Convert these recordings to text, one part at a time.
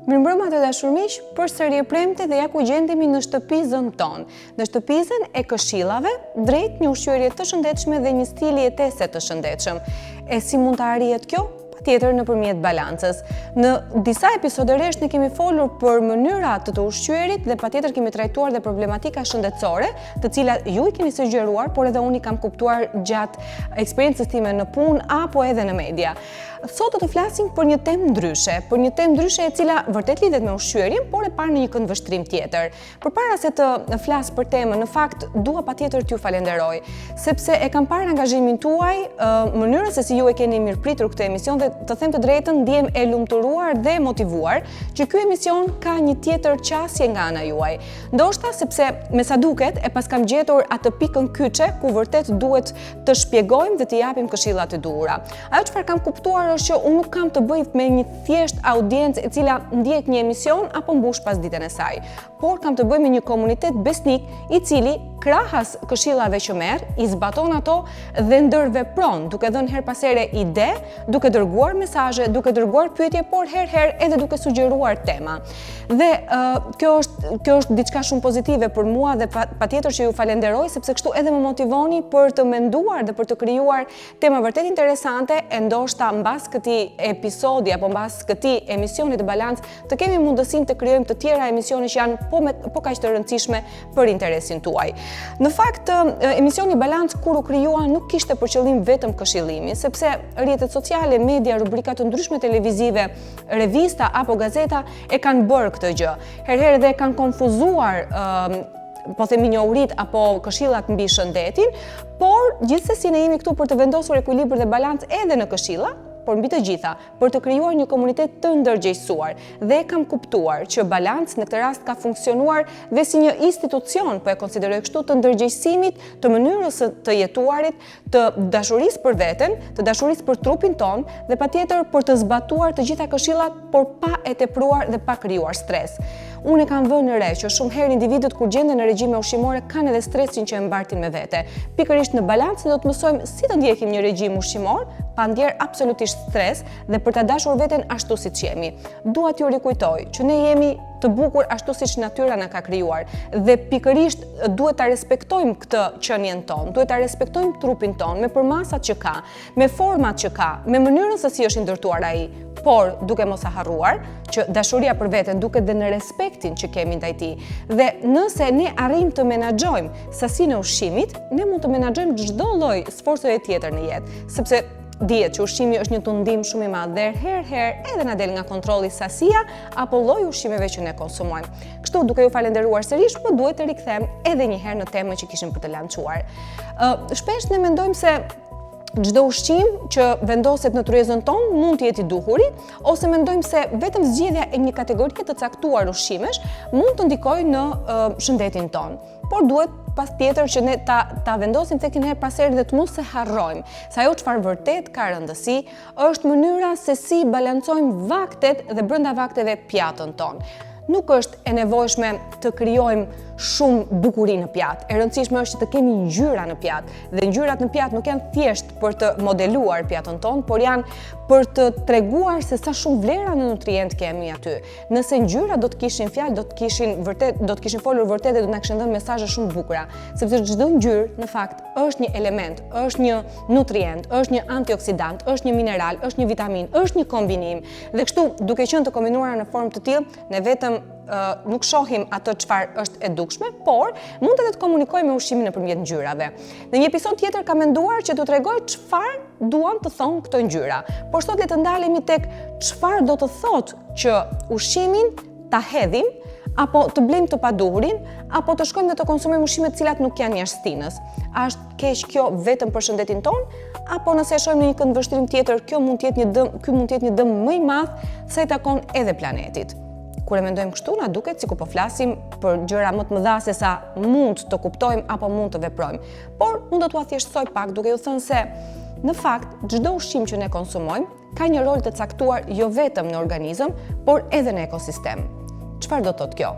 Mirëmbrëma të dashur miq, përsëri e premte dhe ja ku gjendemi në shtëpizën tonë. Në shtëpizën e këshillave, drejt një ushqyerje të shëndetshme dhe një stili jetese të shëndetshëm. E si mund të arrihet kjo? Patjetër nëpërmjet balancës. Në disa episode rresht ne kemi folur për mënyrat të ushqyerit dhe patjetër kemi trajtuar dhe problematika shëndetësore, të cilat ju i keni sugjeruar, por edhe unë i kam kuptuar gjatë eksperiencës time në punë apo edhe në media. Sot do të flasim për një temë ndryshe, e cila vërtet lidhet me ushqyerin, por e parë në një këndvështrim tjetër. Përpara se të flas për temën, në fakt dua patjetër t'ju falenderoj, sepse e kam parë angazhimin tuaj, mënyrën se si ju e keni mirëpritur këtë emision dhe të them të drejtën, ndihem e lumturuar dhe motivuar që ky emision ka një tjetër qasje nga ana juaj. Ndoshta sepse me sa duket e pas kam gjetur atë pikën kyçe ku vërtet duhet të shpjegojmë dhe të japim këshillat e duhura. Ajo çfarë kam kuptuar është që unë nuk kam të bëj me një thjesht audiencë e cila ndjek një emision apo mbush pas ditën e saj, por kam të bëj me një komunitet besnik i cili krahas këshillave që merr, i zbaton ato dhe ndërvepron, duke dhënë her pas here ide, duke dërguar mesazhe, duke dërguar pyetje, por herë edhe duke sugjeruar tema. Dhe kjo është diçka shumë pozitive për mua dhe patjetër që ju falenderoj, sepse kështu edhe më motivoni për të menduar dhe për të krijuar tema vërtet interesante, e ndoshta mbas këtij episodi apo mbas këtij emisioni të balancë të kemi mundësinë të krijojmë të tjera emisione që janë po kaq të rëndësishme për interesin tuaj. Në fakt, emisioni Balancë kur u krijua nuk kishte për qëllim vetëm këshillimi, sepse rrjetet sociale, media, rubrika të ndryshme televizive, revista apo gazeta e kanë bërë këtë gjë. Herëherë dhe e kanë konfuzuar po themi njohurit apo këshillat mbi shëndetin, por gjithsesi ne jemi këtu për të vendosur ekuilibër dhe balancë edhe në këshilla, por mbi të gjitha, për të krijuar një komunitet të ndërgjegjësuar. Dhe kam kuptuar që Balancë në këtë rast ka funksionuar dhe si një institucion, po e konsideroj kështu, të ndërgjegjësimit, të mënyrës të jetuarit, të dashurisë për veten, të dashurisë për trupin ton dhe patjetër për të zbatuar të gjitha këshillat, por pa e tepruar dhe pa krijuar stres. Unë e kam vënë re që shumë herë individët kur gjenden në regjime ushqimore kanë edhe stresin që e mbartin me vete. Pikërisht në Balancë do të mësojmë si të ndjekim një regjim ushqimor pa ndjer absolutisht stres dhe për ta dashur veten ashtu siç jemi. Dua t'ju rikujtoj që ne jemi të bukur ashtu siç natyra na ka krijuar dhe pikërisht duhet ta respektojmë këtë qenien ton, duhet ta respektojmë trupin ton me përmasat që ka, me format që ka, me mënyrën se si është i ndërtuar ai, por duke mos e harruar që dashuria për veten duket dhe në respektin që kemi ndaj tij. Dhe nëse ne arrijmë të menaxhojmë sasinë e ushqimit, ne mund të menaxhojmë çdo lloj sforcoje tjetër në jetë, sepse dihet që ushqimi është një tundim shumë i madh dhe herë edhe na del nga kontrolli sasia apo lloji ushqimeve që ne konsumojmë. Kështu duke ju falenderuar sërish, po duhet të rikthem edhe një herë në temën që kishim për të lançuar. Shpesh ne mendojmë se çdo ushqim që vendoset në tryezën tonë mund të jetë i duhuri, ose mendojmë se vetëm zgjedhja e një kategorie të caktuar ushqimesh mund të ndikojë në shëndetin tonë. Por duhet patjetër që ne ta vendosim tek një herë pas here dhe të mos e harrojmë. Se ajo çfarë vërtet ka rëndësi është mënyra se si balancojmë vaktet dhe brenda vakteve pjatën tonë. Nuk është e nevojshme të krijojmë shumë bukuri në pjatë. E rëndësishme është që të kemi ngjyra në pjatë. Dhe ngjyrat në pjatë nuk janë thjesht për të modeluar pjatën tonë, por janë për të treguar se sa shumë vlera në nutrient kemi aty. Nëse ngjyrat do të kishin fjalë, do të kishin folur vërtet dhe do të na kishin dhënë mesazhe shumë bukura, sepse çdo ngjyrë në fakt është një element, është një nutrient, është një antioksidant, është një mineral, është një vitamin, është një kombinim. Dhe kështu, duke qenë të kombinuara në formë të tillë, ne vetëm nuk shohim ato çfarë është e dukshme, por mund edhe të komunikojmë me ushqimin nëpërmjet ngjyrave. Në një episod tjetër kam menduar që t'u tregoj çfarë duan të thonë këto ngjyra. Por sot le të ndalemi tek çfarë do të thotë që ushqimin ta hedhim, apo të blejmë të paduhurin, apo të shkojmë dhe të konsumojmë ushqime të cilat nuk janë jashtëtinës. A është keq kjo vetëm për shëndetin ton, apo nëse e shohim në një këndvështrim tjetër, ky mund të jetë një dëm më i madh sa i takon edhe planetit. Kur e mendojmë kështu, na duket sikur po flasim për gjëra më të mëdha se sa mund të kuptojmë apo mund të veprojmë. Por mund të t'ua thjeshtësoj pak duke ju thënë se në fakt çdo ushqim që ne konsumojmë ka një rol të caktuar jo vetëm në organizëm, por edhe në ekosistem. Çfarë do thotë kjo?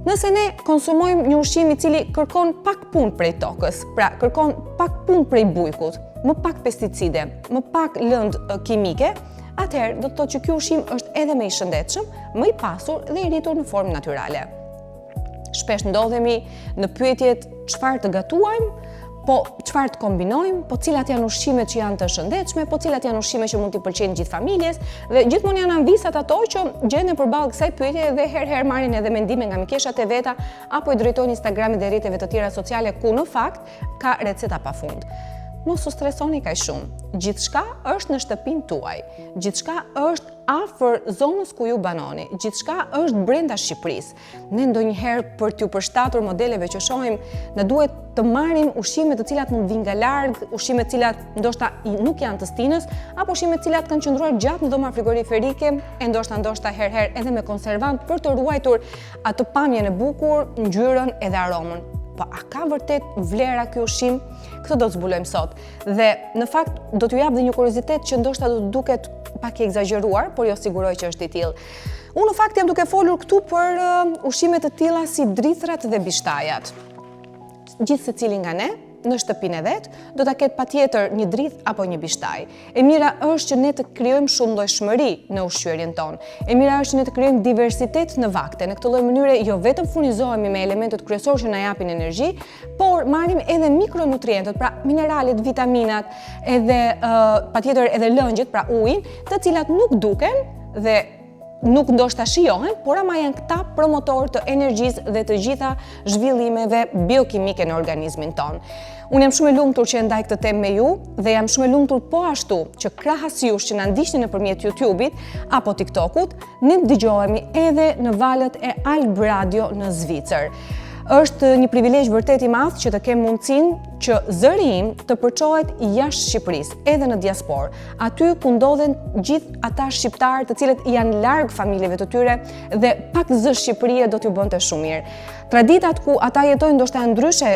Nëse ne konsumojmë një ushqim i cili kërkon pak punë prej tokës, pra kërkon pak punë prej bujkut, më pak pesticide, më pak lëndë kimike, atëherë do të thotë që ky ushqim është edhe më i shëndetshëm, më i pasur dhe i rritur në formë natyrale. Shpesh ndodhemi në pyetjet çfarë të gatuajmë, po çfarë të kombinojmë, po cilat janë ushqimet që janë të shëndetshme, po cilat janë ushqimet që mund t'i pëlqejnë gjithë familjes, dhe gjithmonë janë anvisat ato që gjenden përballë kësaj pyetje dhe herë marrin edhe mendime nga mikeshat e veta apo i drejtojnë Instagramit dhe rrjeteve të tjera sociale ku në fakt ka receta pafund. Mos u stresoni kaq shumë. Gjithçka është në shtëpinë tuaj. Gjithçka është afër zonës ku ju banoni. Gjithçka është brenda Shqipërisë. Ne ndonjëherë për t'ju përshtatur modeleve që shohim, ne duhet të marrim ushqime të cilat mund vinë nga larg, ushqime të cilat ndoshta nuk janë të stinës, apo ushqime të cilat kanë qëndruar gjatë në dhoma frigoriferike, e ndoshta herë edhe me konservant për të ruajtur atë pamjen e bukur, ngjyrën edhe aromën. Po a ka vërtet vlera ky ushqim? Këtë do të zbulojmë sot. Dhe në fakt do t'ju jap dhe një kuriozitet që ndoshta do të duket pak i egzageruar, por jo siguroj që është i tillë. Unë në fakt jam duke folur këtu për ushqime të tilla si drithrat dhe bishtajat. Gjithë secili nga ne në shtëpinë e vet do ta ketë patjetër një drith apo një bishtaj. E mira është që ne të krijojmë shumëllojshmëri në ushqyerjen tonë. E mira është që ne të krijojmë diversitet në vakte. Në këtë lloj mënyre jo vetëm furnizohemi me elementet kryesorë që na japin energji, por marrim edhe mikronutrientët, pra mineralet, vitaminat, edhe patjetër edhe lëngjët, pra ujin, të cilat nuk duken dhe nuk ndoshta shijohen, por ama janë këta promotor të energjisë dhe të gjitha zhvillimeve biokimike në organizmin tonë. Unë jam shumë e lumtur që e ndaj këtë temë me ju dhe jam shumë e lumtur po ashtu që krahas jush që na ndiqni nëpërmjet YouTube-it apo TikTok-ut, ne dëgjohemi edhe në valët e Alb Radio në Zvicër. Është një privilegj vërtet i madh që të kem mundësinë që zëri im të përçohet jashtë Shqipërisë, edhe në diasporë, aty ku ndodhen gjithë ata shqiptarë të cilët janë larg familjeve të tyre dhe pak zë Shqipëria do t'ju bënte shumë mirë. Traditat ku ata jetojnë ndoshta ndryshe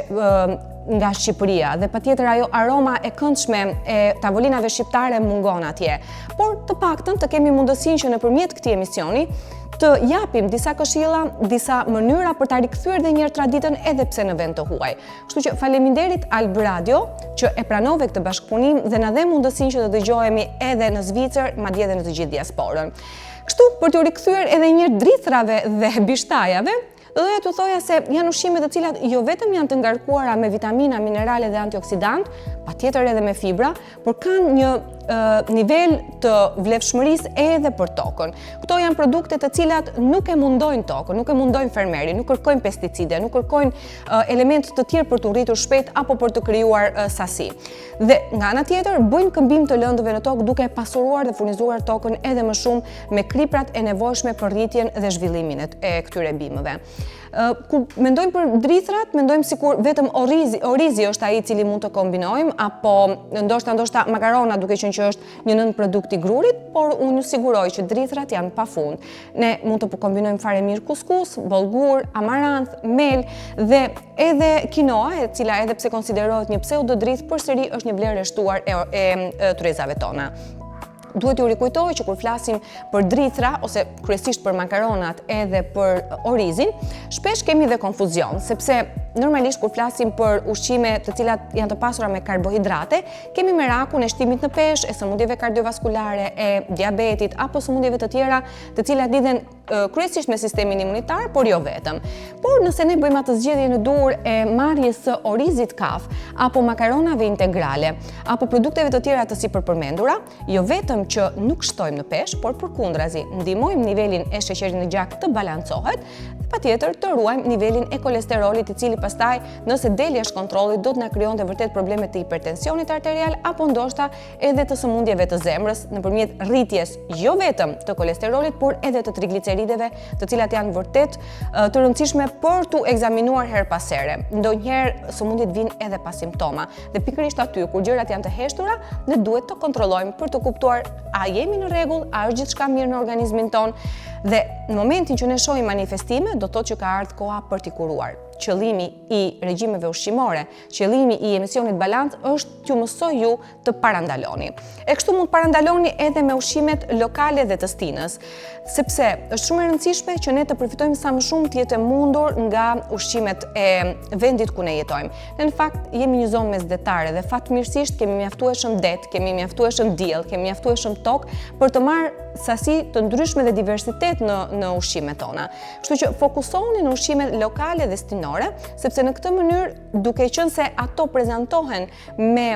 nga Shqipëria dhe patjetër ajo aroma e këndshme e tavolinave shqiptare mungon atje. Por të paktën të kemi mundësinë që nëpërmjet këtij emisioni të japim disa këshilla, disa mënyra për ta rikthyer edhe një herë traditën edhe pse në vend të huaj. Kështu që faleminderit Alb Radio që e pranove këtë bashkëpunim dhe na dhe mundësinë që të dëgjohemi edhe në Zvicër, madje edhe në të gjithë diasporën. Kështu për t'u rikthyer edhe një herë drithrave dhe bishtajave, doja t'u thoja se janë ushqime të cilat jo vetëm janë të ngarkuara me vitamina, minerale dhe antioksidant, patjetër edhe me fibra, por kanë një nivel të vlefshmërisë edhe për tokën. Këto janë produkte të cilat nuk e mundojnë tokën, nuk e mundojnë fermeri, nuk kërkojnë pesticide, nuk kërkojnë elemente të tjerë për të rritur shpejt apo për të krijuar sasi. Dhe nga ana tjetër bëjnë këmbim të lëndëve në tokë duke pasuruar dhe furnizuar tokën edhe më shumë me kriprat e nevojshme për rritjen dhe zhvillimin e këtyre bimëve. Kur mendojmë për drithrat, mendojmë sikur vetëm orizi është ai i cili mund të kombinojmë, apo ndoshta makarona, duke qenë që është një nën produkt i grurit, por unë ju siguroj që drithrat janë pafund. Ne mund të kombinojmë fare mirë kuskus, bollgur, amaranth, mel dhe edhe kinoa, e cila edhe pse konsiderohet një pseudodrith, përsëri është një vlerë e shtuar e tryezave tona. Duhet ju rikujtoj që kur flasim për drithra, ose kryesisht për makaronat edhe për orizin, shpesh kemi dhe konfuzion, sepse normalisht kur flasim për ushqime të cilat janë të pasura me karbohidrate, kemi merakun e shtimit në peshë, e sëmundjeve kardiovaskulare, e diabetit, apo sëmundjeve të tjera të cilat lidhen kryesisht me sistemin imunitar, por jo vetëm. Por nëse ne bëjmë atë zgjedhje në dur e marrjes së orizit kaf, apo makaronave integrale, apo produkteve të tjera të sipërpërmendura, jo vetëm që nuk shtojmë në peshë, por përkundrazi ndihmojmë nivelin e sheqerit në gjak të balancohet, dhe patjetër të ruajmë nivelin e kolesterolit, i cili pastaj nëse del jashtë kontrollit do të na krijonte vërtet probleme të hipertensionit arterial apo ndoshta edhe të sëmundjeve të zemrës nëpërmjet rritjes jo vetëm të kolesterolit, por edhe të triglicerideve, të cilat janë vërtet të rëndësishme për tu ekzaminuar her pas here. Ndonjëherë sëmundjet vijnë edhe pas simptoma dhe pikërisht aty kur gjërat janë të heshtura, ne duhet të kontrollojmë për të kuptuar a jemi në rregull, a është gjithçka mirë në organizmin ton, dhe në momentin që ne shohim manifestime, do të thotë që ka ardhur koha për t'i kuruar. qëllimi i regjimeve ushqimore, qëllimi i emisionit balans është t'ju mësoj ju të parandaloni. E kështu mund parandaloni edhe me ushqimet lokale dhe të stinës, sepse është shumë e rëndësishme që ne të përfitojmë sa më shumë të jetë mundur nga ushqimet e vendit ku ne jetojmë. Ne në fakt jemi një zonë mesdhetare dhe fatmirësisht kemi mjaftueshëm det, kemi mjaftueshëm diell, kemi mjaftueshëm tokë për të marrë sasi të ndryshme dhe diversitet në ushqimet tona. Kështu që fokusohuni në ushqimet lokale dhe stinore, sepse në këtë mënyrë, duke qenë se ato prezantohen me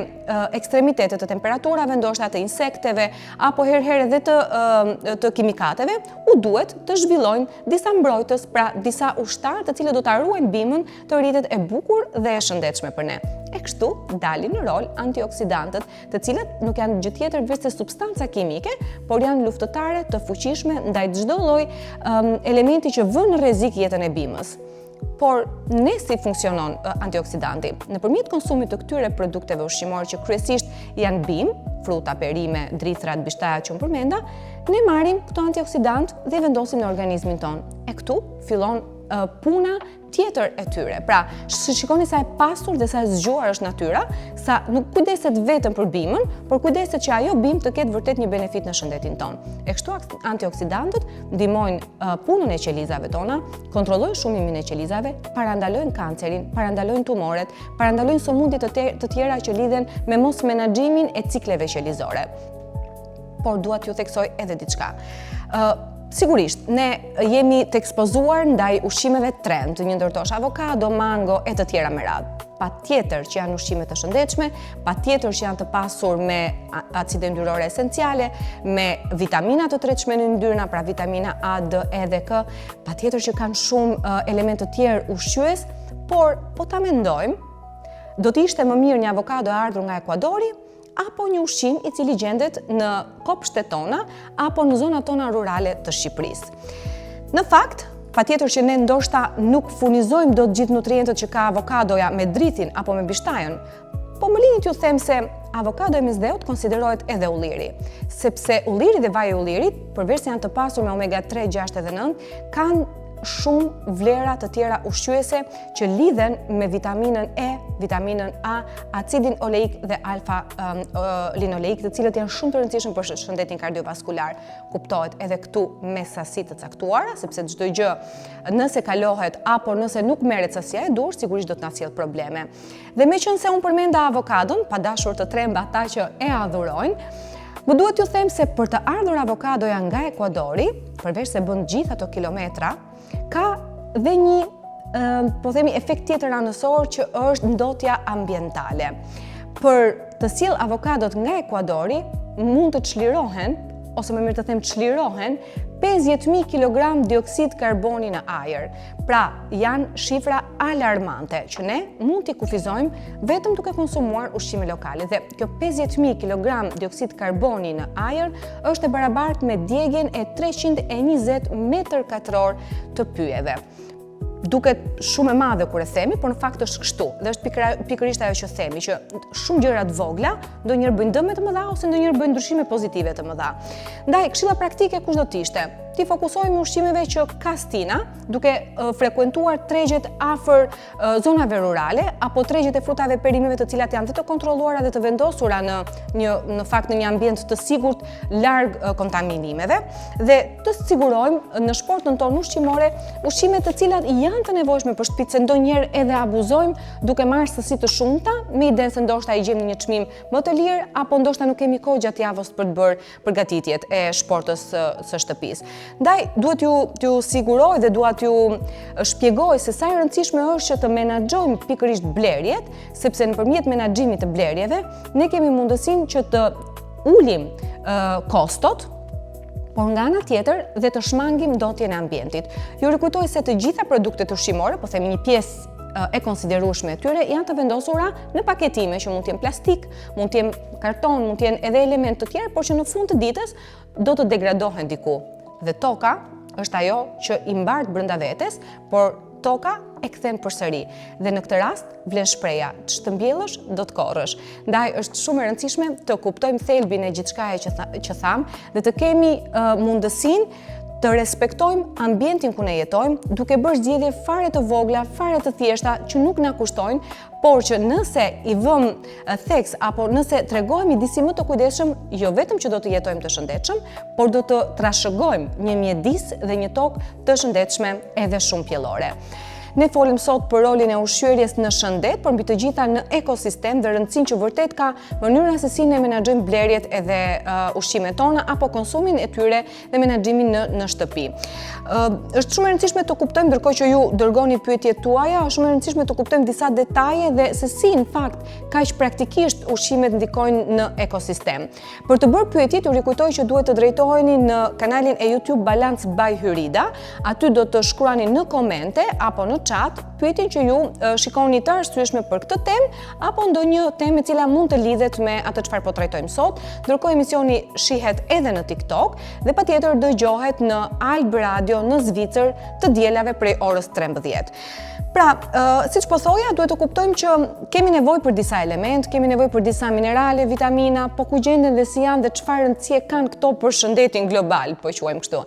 ekstremitete të temperaturave, ndoshta të insekteve, apo herëherë edhe të kimikateve, u duhet të zhvillojnë disa mbrojtës, pra disa ushtarë të cilët do ta ruajnë bimën të rritet e bukur dhe e shëndetshme për ne. E kështu dalin në rol antioksidantët, të cilët nuk janë gjë tjetër veç se substanca kimike, por janë luftëtare të fuqishme ndaj çdo lloj elementi që vën në rrezik jetën e bimës. Por ne si funksionon antioksidanti? Nëpërmjet konsumit të këtyre produkteve ushqimore që kryesisht janë bim, fruta, perime, drithrat, bishtaja që unë përmenda, ne marrim këto antioksidant dhe i vendosim në organizmin ton. E këtu fillon puna tjetër e tyre. Pra, shikoni sa e pasur dhe sa e zgjuar është natyra, sa nuk kujdeset vetëm për bimën, por kujdeset që ajo bimë të ketë vërtet një benefit në shëndetin ton. E kështu antioksidantët ndihmojnë punën e qelizave tona, kontrollojnë shumimin e qelizave, parandalojnë kancerin, parandalojnë tumoret, parandalojnë sëmundje të tjera që lidhen me mos menaxhimin e cikleve qelizore. Por dua t'ju theksoj edhe diçka. Sigurisht, ne jemi të ekspozuar ndaj ushqimeve trend, një ndërtosh avokado, mango e të tjera me radhë. Patjetër që janë ushqime të shëndetshme, patjetër që janë të pasur me acide yndyrore esenciale, me vitamina të tretshme në yndyrna, pra vitamina A, D, E dhe K, patjetër që kanë shumë elemente të tjerë ushqyes, por po ta mendojmë, do të ishte më mirë një avokado e ardhur nga Ekuadori, apo një ushqim i cili gjendet në kopshtet tona apo në zonat tona rurale të Shqipërisë. Në fakt, patjetër që ne ndoshta nuk furnizojmë dot gjithë nutrientët që ka avokadoja me drithin apo me bishtajën, po më lini t'ju them se avokado e mesdheut konsiderohet edhe ulliri, sepse ulliri dhe vaji i ullirit, përveç se janë të pasur me omega 3, 6 dhe 9, kanë shumë vlera të tjera ushqyese që lidhen me vitaminën E, vitaminën A, acidin oleik dhe alfa-linoleik, të cilët janë shumë të rëndësishëm për shëndetin kardiovaskular. Kuptohet edhe këtu me sasi të caktuara, sepse çdo gjë nëse kalohet apo nëse nuk merret sasia e duhur, sigurisht do të na sjellë probleme. Dhe meqense unë përmenda avokadon, pa dashur të tremba ata që e adhurojnë, më duhet t'ju them se për të ardhur avokadoja nga Ekuadori, përveç se bën gjithë ato kilometra, ka dhe një, po themi, efekt tjetër anësor që është ndotja ambientale. Për të sjell avokadot nga Ekuadori, mund të çlirohen, ose më mirë të them çlirohen, 50.000 kg dioksid karboni në ajër. Pra, janë shifra alarmante që ne mund t'i kufizojmë vetëm duke konsumuar ushqime lokale. Dhe kjo 50.000 kg dioksid karboni në ajër është e barabartë me djegjen e 320 m2 të pyjeve. Duket shumë e madhe kur e themi, por në fakt është kështu. Dhe është pikërisht ajo që themi, që shumë gjëra të vogla ndonjëherë bëjnë dëme të mëdha ose ndonjëherë bëjnë ndryshime pozitive të mëdha. Ndaj, këshilla praktike kush do të ishte? Ti fokusohemi në ushqimeve që ka stina, duke frekuentuar tregjet afër zonave rurale apo tregjet e frutave e perimeve të cilat janë të kontrolluara dhe të vendosura në fakt në një ambient të sigurt, larg kontaminimeve, dhe të sigurojmë në shportën tonë ushqimore ushqime të cilat janë të nevojshme për shtëpi, se ndonjëherë edhe abuzojmë duke marrë sasi të shumta me idenë se ndoshta i gjejmë në një çmim më të lirë apo ndoshta nuk kemi kohë gjatë javës për të bërë përgatitjet e shportës së shtëpisë. Ndaj, duhet t'ju siguroj dhe duhet t'ju shpjegoj se sa e rëndësishme është që të menaxhojmë pikërisht blerjet, sepse nëpërmjet menaxhimit të blerjeve, ne kemi mundësinë që të ulim kostot, por nga ana tjetër dhe të shmangim ndotjen e ambientit. Ju rikujtoj se të gjitha produktet ushqimore, po themi një pjesë e konsiderueshme e tyre, janë të vendosura në paketime që mund të jenë plastik, mund të jenë karton, mund të jenë edhe element të tjerë, por që në fund të ditës do të degradohen diku. Dhe toka është ajo që i mbart brenda vetes, por toka e kthen përsëri. Dhe në këtë rast vlen shpreha, ç'të mbjellësh do të korrësh. Ndaj është shumë e rëndësishme të kuptojmë thelbin e gjithçkaje që tham dhe të kemi mundësinë të respektojmë ambientin ku ne jetojmë, duke bërë zgjedhje fare të vogla, fare të thjeshta që nuk na kushtojnë, por që nëse i vëm theks apo nëse tregojmë disi më të kujdesshëm, jo vetëm që do të jetojmë të shëndetshëm, por do të trashëgojmë një mjedis dhe një tokë të shëndetshme edhe shumë pjellore. Ne folim sot për rolin e ushqyerjes në shëndet, por mbi të gjitha në ekosistem dhe rëndësinë që vërtet ka mënyra se si ne menaxhojmë blerjet edhe ushqimet tona apo konsumin e tyre dhe menaxhimin në shtëpi. Është shumë e rëndësishme të kuptojmë, ndërkohë që ju dërgoni pyetjet tuaja, është shumë e rëndësishme të kuptojmë disa detaje dhe se si në fakt kaq praktikisht ushqimet ndikojnë në ekosistem. Për të bërë pyetjet, ju rikujtoj që duhet të drejtoheni në kanalin e YouTube Balance by Hyrida. Aty do të shkruani në komente apo në chat pyetjen që ju shikoni të arsyeshme për këtë temë apo ndonjë temë e cila mund të lidhet me atë çfarë po trajtojmë sot. Ndërkohë emisioni shihet edhe në TikTok dhe patjetër dëgjohet në Alb Radio në Zvicër të dielave prej orës 13. Pra, siç po thoja, duhet të kuptojmë që kemi nevojë për disa element, kemi nevojë për disa minerale, vitamina, po ku gjenden dhe si janë dhe çfarë rëndësie kanë këto për shëndetin global, po quajmë kështu.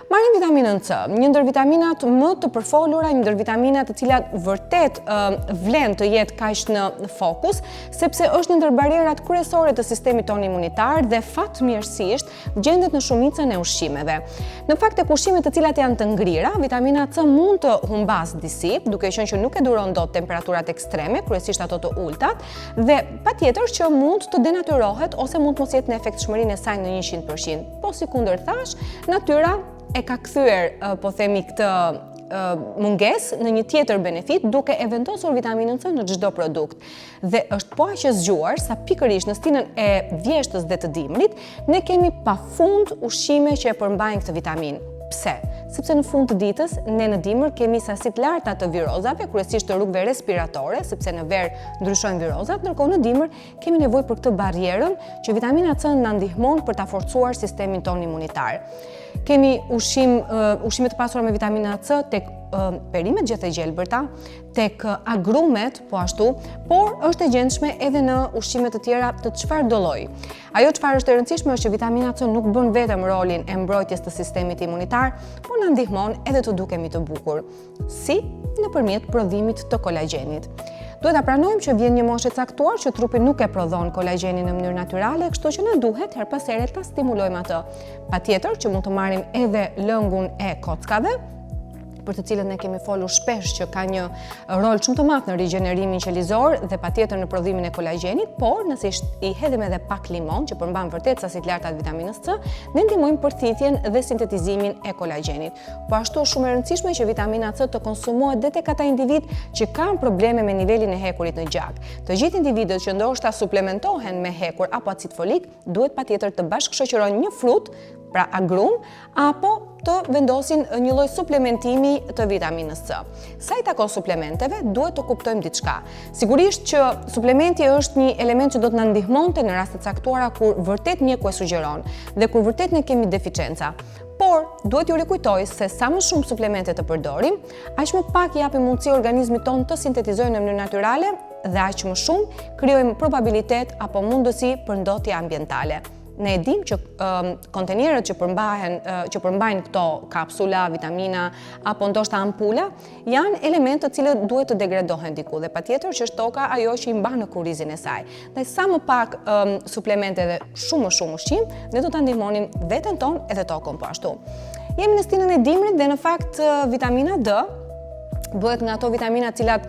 Marrim vitaminën C, një ndër vitaminat më të përfolura, një ndër vitaminat të cilat vërtet vlen të jetë kaq në fokus, sepse është një ndër barierat kryesore të sistemit tonë imunitar dhe fatmirësisht gjendet në shumicën e ushqimeve. Në fakt tek ushqimet të cilat janë të ngrira, vitamina C mund të humbas disi, duke qenë që nuk e duron dot temperaturat ekstreme, kryesisht ato të ultat, dhe patjetër që mund të denatyrohet ose mund të mos jetë në efektshmërinë e saj në 100%. Po sikundër thash, natyra e ka kthyer, po themi, këtë mungesë në një tjetër benefit duke e vendosur vitaminën C në çdo produkt. Dhe është po aq e zgjuar sa pikërisht në stinën e vjeshtës dhe të dimrit ne kemi pafund ushqime që e përmbajnë këtë vitaminë. Pse? Sepse në fund të ditës, ne në dimër kemi sasi të larta të virozave, kryesisht të rrugëve respiratore, sepse në verë ndryshojnë virozat, ndërkohë në dimër kemi nevojë për këtë barrierën që vitamina C na ndihmon për ta forcuar sistemin tonë imunitar. Kemi ushqime të pasura me vitamina C tek perimet gjatë e gjelbërta, tek agrumet po ashtu, por është e gjendshme edhe në ushqime të tjera të çfarëdo lloji. Ajo çfarë është e rëndësishme është që vitamina C nuk bën vetëm rolin e mbrojtjes të sistemit imunitar, por na ndihmon edhe të dukemi të bukur, si nëpërmjet prodhimit të kolagjenit. Duhet ta pranojmë që vjen një moshë e caktuar që trupi nuk e prodhon kolagjenin në mënyrë natyrale, kështu që na duhet her pas here ta stimulojmë atë. Patjetër që mund të marrim edhe lëngun e kockave, për të cilët ne kemi folur shpesh që ka një rol shumë të madh në rigjenerimin qelizor dhe patjetër në prodhimin e kolagjenit, por nëse i hedhim edhe pak limon që përmban vërtet sasi të larta të vitaminës C, ne ndihmojmë përthithjen dhe sintetizimin e kolagjenit. Po ashtu është shumë e rëndësishme që vitamina C të konsumohet dhe tek ata individ që kanë probleme me nivelin e hekurit në gjak. Të gjithë individët që ndoshta suplementohen me hekur apo acid folik, duhet patjetër të bashkëshoqërojnë një frut, pra agrum, apo të vendosin një lloj suplementimi të vitaminës C. Sa i takon suplementeve, duhet të kuptojmë diçka. Sigurisht që suplementi është një element që do të na ndihmonte në raste të caktuara kur vërtet mjeku e sugjeron dhe kur vërtet ne kemi deficienca. Por, duhet ju rikujtoj se sa më shumë suplemente të përdorim, aq më pak i japim mundësi organizmit tonë të sintetizojë në mënyrë natyrale dhe aq më shumë krijojmë probabilitet apo mundësi për ndotje ambientale. Ne e dim që kontenierët që përmbajnë këto kapsula, vitamina apo ndoshta ampulla janë elementë të cilët duhet të degradohen diku dhe patjetër që është toka ajo që i mban në kurrizin e saj. Dhe sa më pak suplemente dhe shumë më shumë ushqim, ne do ta ndihmonim veten tonë edhe tokën po ashtu. Jemi në stinën e dimrit dhe në fakt vitamina D bëhet nga ato vitamina cilat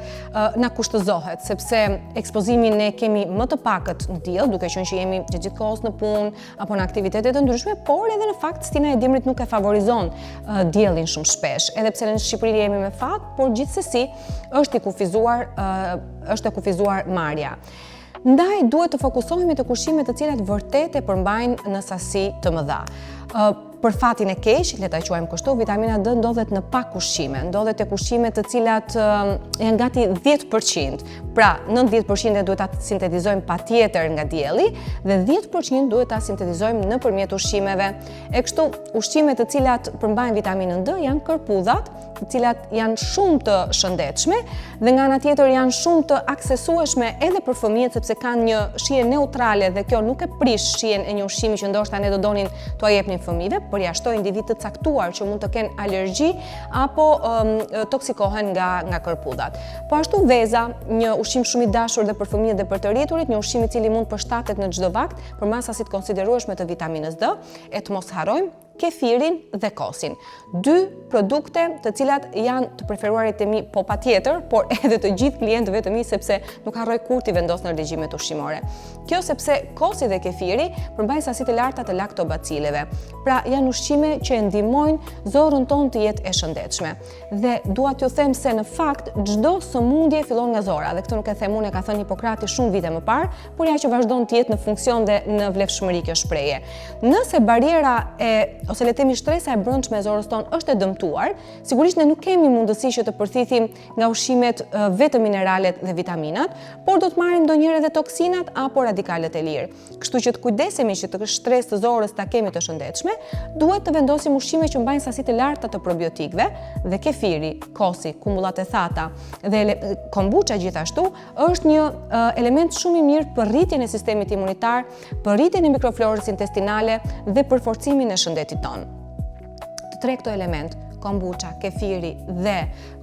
na kushtëzohet, sepse ekspozimin ne kemi më të pakët në diell, duke qenë që jemi gjithkohës në punë apo në aktivitete të ndryshme, por edhe në fakt stina e dimrit nuk e favorizon diellin shumë shpesh, edhe pse në Shqipëri jemi me fat, por gjithsesi është e kufizuar marja. Ndaj duhet të fokusohemi te ushqimet të cilat vërtet e përmbajnë në sasi të mëdha. Për fatin e keq, le ta quajmë kështu, vitamina D ndodhet në pak ushqime, ndodhet tek ushqime të cilat janë gati 10%. Pra, 90% duhet ta sintetizojmë patjetër nga dielli dhe 10% duhet ta sintetizojmë nëpërmjet ushqimeve. E kështu, ushqimet të cilat përmbajnë vitaminën D janë kërpudhat, të cilat janë shumë të shëndetshme dhe nga ana tjetër janë shumë të aksesueshme edhe për fëmijët sepse kanë një shije neutrale dhe kjo nuk e prish shijen e një ushqimi që ndoshta ne do donin t'ua jepnin fëmijëve, përjashtoi individ të caktuar që mund të kenë alergji apo toksikohen nga kërpudhat. Po ashtu veza, një ushqim shumë i dashur dhe për fëmijët dhe për të rriturit, një ushqim i cili mund përshtatet në çdo vakt për masasit konsiderueshme të vitaminës D, e të mos harrojmë kefirin dhe kosin. Dy produkte të cilat janë të preferuarit e mi po patjetër, por edhe të gjithë klientëve të mi sepse nuk harroj kur t'i vendos në regjimet ushqimore. Kjo sepse kosi dhe kefiri përmbajnë sasi të larta të laktobacileve. Pra janë ushqime që e ndihmojnë zorrën tonë të jetë e shëndetshme. Dhe dua t'ju them se në fakt çdo sëmundje fillon nga zora, dhe këtë nuk e them unë, e ka thënë Hipokrati shumë vite më parë, por ja që vazhdon të jetë në funksion dhe në vlefshmëri kjo shprehje. Nëse bariera ose le të themi shtresa e brendshme e zorës tonë është e dëmtuar, sigurisht ne nuk kemi mundësi që të përthithim nga ushqimet vetëm mineralet dhe vitaminat, por do të marrim ndonjëherë edhe toksinat apo radikalet e lirë. Kështu që të kujdesemi që të shtresë të zorës ta kemi të shëndetshme, duhet të vendosim ushqime që mbajnë sasi të larta të probiotikëve dhe kefiri, kosi, kumullat e thata dhe kombucha gjithashtu është një element shumë i mirë për rritjen e sistemit imunitar, për rritjen e mikroflorës intestinale dhe për forcimin e shëndetit tonë. Të tre këto element, kombucha, kefiri dhe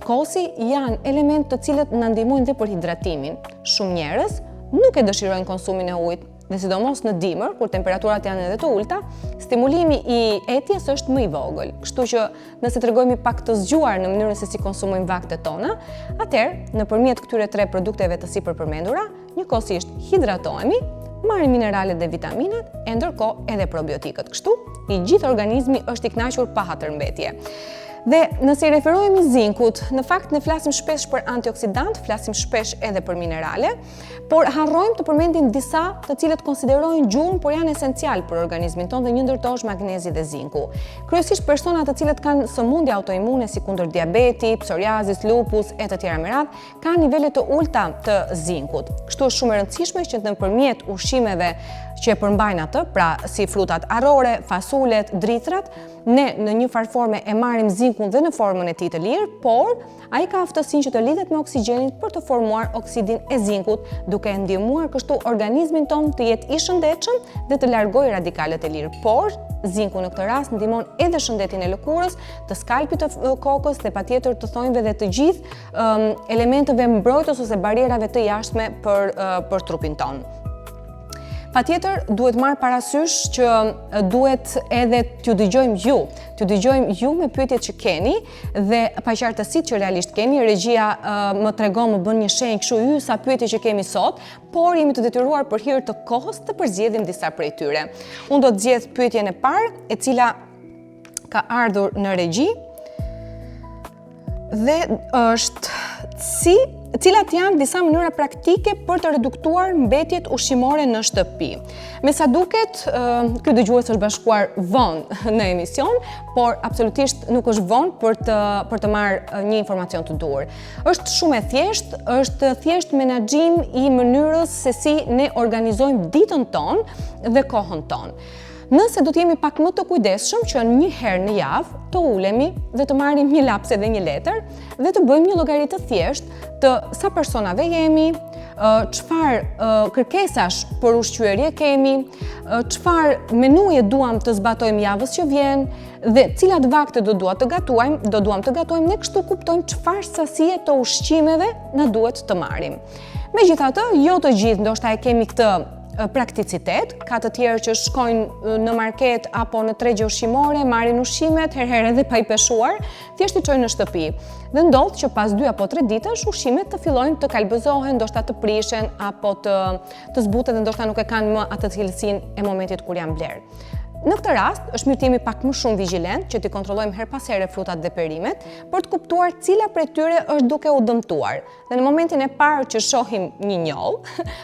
kosi, janë element të cilët na ndihmojnë dhe për hidratimin. Shumë njerëz nuk e dëshirojnë konsumin e ujit, dhe sidomos në dimër, kur temperaturat janë edhe të ulta, stimulimi i etjes është më i vogël. Kështu që nëse tregojmë pak të zgjuar në mënyrën se si konsumojmë vaktet tona, atëherë nëpërmjet këtyre tre produkteve të sipërpërmendura, njëkohësisht hidratohemi, marrim mineralet dhe vitaminat, e ndërkohë edhe probiotikët. Kështu, i gjithë organizmi është i kënaqur pa hatërmbetje. Dhe nëse i referohemi zinkut, në fakt ne flasim shpesh për antioksidant, flasim shpesh edhe për minerale, por harrojmë të përmendim disa të cilët konsiderojnë gjurmë, por janë esencial për organizmin tonë, dhe një ndërto është magnezi dhe zinku. Kryesisht persona të cilët kanë sëmundje autoimune si kundër diabeti, psoriazis, lupus e të tjera me radhë, kanë nivele të ulta të zinkut. Kështu është shumë e rëndësishme që nëpërmjet ushqimeve që e përmbajnë atë, pra si frutat arrore, fasulet, dritrat, ne në një farë forme e marrim zinkun dhe në formën e tij të lirë, por ai ka aftësinë që të lidhet me oksigjenin për të formuar oksidin e zinkut, duke e ndihmuar kështu organizmin tonë të jetë i shëndetshëm dhe të largojë radikalet e lirë. Por zinku në këtë rast ndihmon edhe shëndetin e lëkurës, të skalpit të kokës dhe patjetër të thonjve dhe të gjithë elementeve mbrojtës ose barierave të jashtme për trupin tonë. Patjetër, duhet marrë parasysh që duhet edhe t'ju dëgjojmë ju me pyetjet që keni dhe paqartësitë që realisht keni. Regjia më tregon, më bën një shenjë kështu sa pyetje që kemi sot, por jemi të detyruar për hir të kohës të përzgjedhim disa prej tyre. Unë do të zgjedh pyetjen e parë, e cila ka ardhur në regji dhe është cilat janë disa mënyra praktike për të reduktuar mbetjet ushqimore në shtëpi. Me sa duket, ky dëgjues është bashkuar vonë në emision, por absolutisht nuk është vonë për të marrë një informacion të duhur. Është shumë e thjeshtë, është thjesht menaxhim i mënyrës se si ne organizojmë ditën tonë dhe kohën tonë. Nëse do të jemi pak më të kujdesshëm që një herë në javë të ulemi dhe të marrim një laps dhe një letër dhe të bëjmë një llogari të thjeshtë të sa personave jemi, çfarë kërkesash për ushqyerje kemi, çfarë menuje duam të zbatojmë javës që vjen dhe cilat vakte do duam të gatuajmë, ne kështu kuptojmë çfarë sasie të ushqimeve na duhet të marrim. Megjithatë, jo të gjithë ndoshta e kemi këtë prakticitet, ka të tjerë që shkojnë në market apo në tregje ushqimore, marrin ushqimet, herëherë edhe pa i peshuar, thjesht i çojnë në shtëpi. Dhe ndodh që pas 2 apo 3 ditësh ushqimet të fillojnë të kalbëzohen, ndoshta të prishen apo të zbuten dhe ndoshta nuk e kanë më atë cilësinë e momentit kur janë blerë. Në këtë rast, është mirë të jemi pak më shumë vigjilent që t'i kontrollojmë her pas here frutat dhe perimet për të kuptuar cila prej tyre është duke u dëmtuar. Dhe në momentin e parë që shohim një njoll,